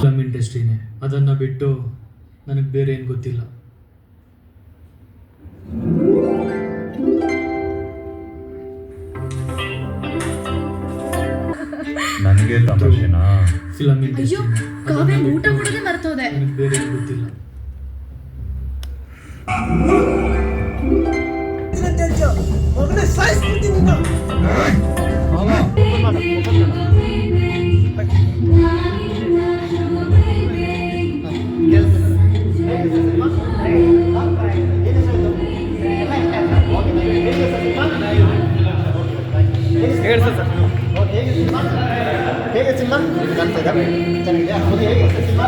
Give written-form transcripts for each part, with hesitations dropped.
Film ಇಂಡಸ್ಟ್ರಿನೇ, ಅದನ್ನು ಬಿಟ್ಟು ನನಗೆ ಬೇರೆ ಏನು ಗೊತ್ತಿಲ್ಲ. ನನಗೆ ತಮಾಷೆನಾ? ಫಿಲಮ್ ಇಂಡಸ್ಟ್ರಿ ಊಟ ಕೊಡೋದೇ ಮರ್ತೋದೆ. ನನಗೆ ಬೇರೆ ಏನು ಗೊತ್ತಿಲ್ಲ. ಹೇಗೆ ಸಿನಿಮಾ ಚೆನ್ನಾಗಿದೆ. ಹೇಗೆ ಸಿನಿಮಾ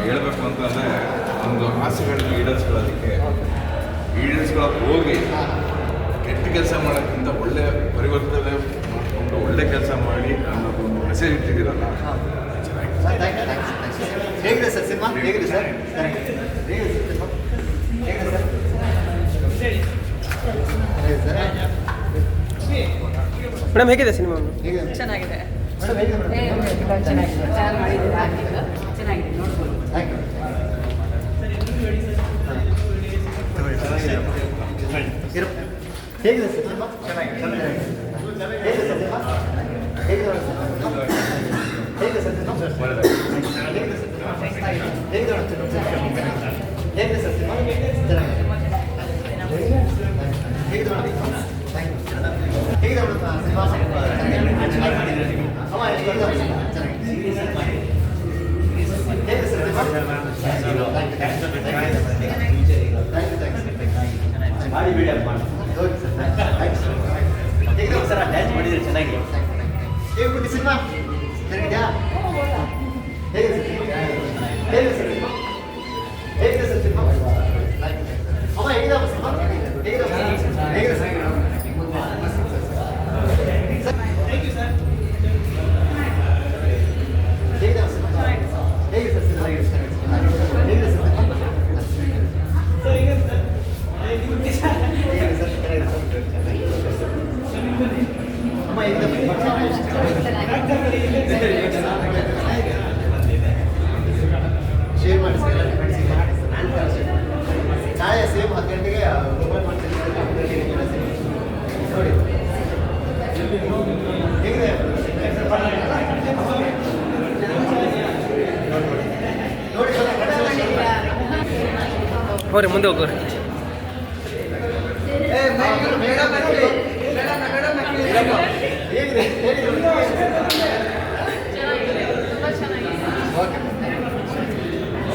ಹೇಳ್ಬೇಕು ಅಂತಂದರೆ ಒಂದು ಆಸೆಗಳನ್ನ ಈಡೇರಿಸ್ಕೊಳ್ಳೋದಕ್ಕೆ ಹೋಗಿ ಕೆಟ್ಟ ಕೆಲಸ ಮಾಡೋಕ್ಕಿಂತ ಒಳ್ಳೆ ಪರಿವರ್ತನೆ ಮಾಡಿಕೊಂಡು ಒಳ್ಳೆ ಕೆಲಸ ಮಾಡಿ ಅನ್ನೋದು ಒಂದು ಮೆಸೇಜ್ ಇಟ್ಟಿದ್ದೀರಲ್ಲ, ಹೇಗಿದೆ ಸರ್ ಸಿನಿಮಾ? ಹೇಗಿದೆ ಸರ್? ಹೇಗಿದೆ ಸಿನಿಮಾ? ಹೇಗಿದೆ ಸರ್? ಮೇಡಮ್ ಹೇಗಿದೆ ಸಿನಿಮಾ? ಚೆನ್ನಾಗಿದೆ. ಮೇಡಮ್ ಹೇಗಿದೆ ಮೇಡಮ್? ಚೆನ್ನಾಗಿದೆ ನೋಡ್ಬೋದು. ಹೇಗಿದೆ ಸರ್ ಸಿನಿಮಾ? ಚೆನ್ನಾಗಿದೆ. ಹೇಗಿದೆ ಸರ್ ಸಿನಿಮಾ? ಹೇಗಿದೆ ಹೇಗಿದೆ ಸರ್ ಸಿನಿಮಾ? ಹೇಗಿದೆ ಸರ್ ಸಿನಿಮಾ? ಹೇಗಿದೆ ಹೇಗಿದೆ ಸರ್ ಸಿನಿಮಾ? ಚೆನ್ನಾಗಿದೆ. ಹೇಗಿದೆ ಮೇಡಮ್? ಹೇಗಿದೆ ಮೇಡಮ್ ಸಿನಿಮಾ? ಅಮ್ಮ ಹೇಗಿದೆ ಸರ್ ಸಿನಿಮಾ? ಹೇಗಿದೆ ಸರ್ ಡ್ಯಾನ್ಸ್ ಮಾಡಿದ್ರೆ ಚೆನ್ನಾಗಿದೆ. ಹೇಗೆ ಬಿಟ್ಟು ಸಿನಿಮಾ ಚೆನ್ನಾಗಿದೆಯಾ? ಹೇಗಿದೆ ಸರ್ ಹೇಗಿದೆ ಸರ್ ಸಿನಿಮಾ? ಹೇಗಿದೆ ಸರ್ ಸಿನಿಮಾ? ಅಮ್ಮ ಹೇಗಿದೆ ಸಿನಿಮಾ? ಹೇಗಿದೆ ಹೇಗಿದೆ ಸರ್? ಹೇಗಿದೆ ಸರ್ ಸಿನಿಮಾ? ಹೇಗಿದೆ ಸರ್ ಸಿನಿಮಾ? ಹೇಗಿದೆ ಸರ್ ಅಮ್ಮ ಹೇಗಿದೆ ಶೇರ್ ಮಾಡಿ ಸರ್. ನಾಳೆ ಸೇಮ್ 10 ಗಂಟೆಗೆ ಮೊಬೈಲ್ ಮಾಡ್ತೀನಿ ನೋಡಿ. ಹೇಗಿದೆ ನೋಡಿ ಹೋಗ್ರಿ ಮುಂದೆ ಹೋಗೋರಿ. ಹೇಗಿದೆ ಹೇಗಿದೆ? ಓಕೆ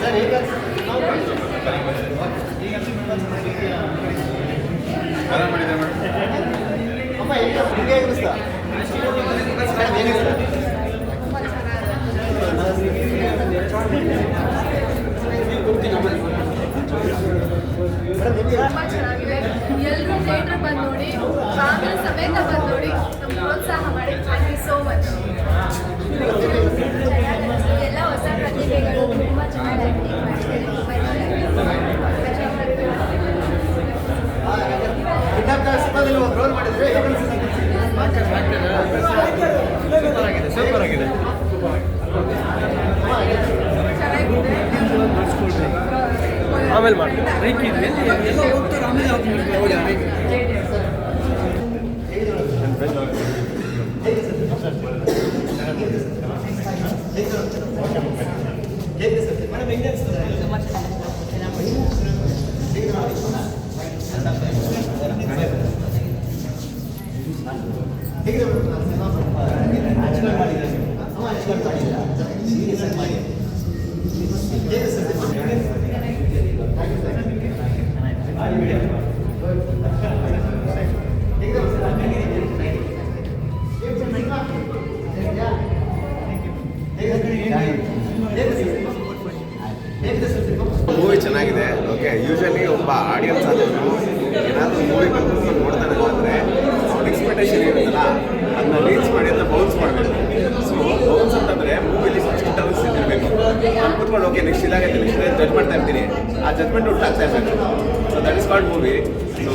ಸರ್ ಹೇಗೆ ಮಾಡಿದೆ ಮೇಡಮ್. ಅಮ್ಮ ಹೇಗೆ ನಿಮಗೆ ಹೇಗೆ ಅನಿಸ್ತಾ? ಮೇಡಮ್ ಹೇಗೆ ಸರ್? ತುಂಬ ಚೆನ್ನಾಗಿದೆ. ಎಲ್ಲರೂ ಥಿಯೇಟರ್ ಬಂದು ನೋಡಿ, ಫ್ಯಾಮಿಲಿ ಸಮೇತ ಬಂದು ನೋಡಿ, ನಮ್ಗೆ ಪ್ರೋತ್ಸಾಹ ಮಾಡಿ. Thank you so much. ಎಲ್ಲ ಹೊಸ ಪ್ರತಿಭೆಗಳು ತುಂಬ ಚೆನ್ನಾಗಿ ಸಿನಿಮಾದಲ್ಲಿ ಒಂದು ರೋಲ್ ಮಾಡಿದ್ರೆ ಸೂಪರ್ ಆಗಿದೆ. ಆಮೇಲೆ ಮಾಡಿ ಮೂವಿ ಚೆನ್ನಾಗಿದೆ. ಓಕೆ, ಯೂಶಲಿ ಒಬ್ಬ ಆಡಿಯನ್ಸ್ ಆದವನು ಏನಾದರೂ ಮೂವಿ ಬಂದು ನೋಡ್ತಾನೆ ಅಂದರೆ ಅವ್ನ ಎಕ್ಸ್ಪೆಕ್ಟೇಷನ್ ಇರುತ್ತಲ್ಲ ಅದನ್ನ ರೀಚ್ ಮಾಡಿ ಅದನ್ನ ಬೌನ್ಸ್ ಮಾಡಬೇಕು. ನಾನು ಕೂತ್ಕೊಂಡು ಓಕೆ ನೆಕ್ಸ್ಟ್ ಇದಾಗೈತೆ ನೆಕ್ಸ್ಟ್ ಜಡ್ಜ್ ಮಾಡ್ತಾ ಇರ್ತೀನಿ. ಆ ಜಡ್ಜ್ಮೆಂಟ್ ಉಂಟಾಗ್ತಾ ಇರಬೇಕು. So that is called movie. So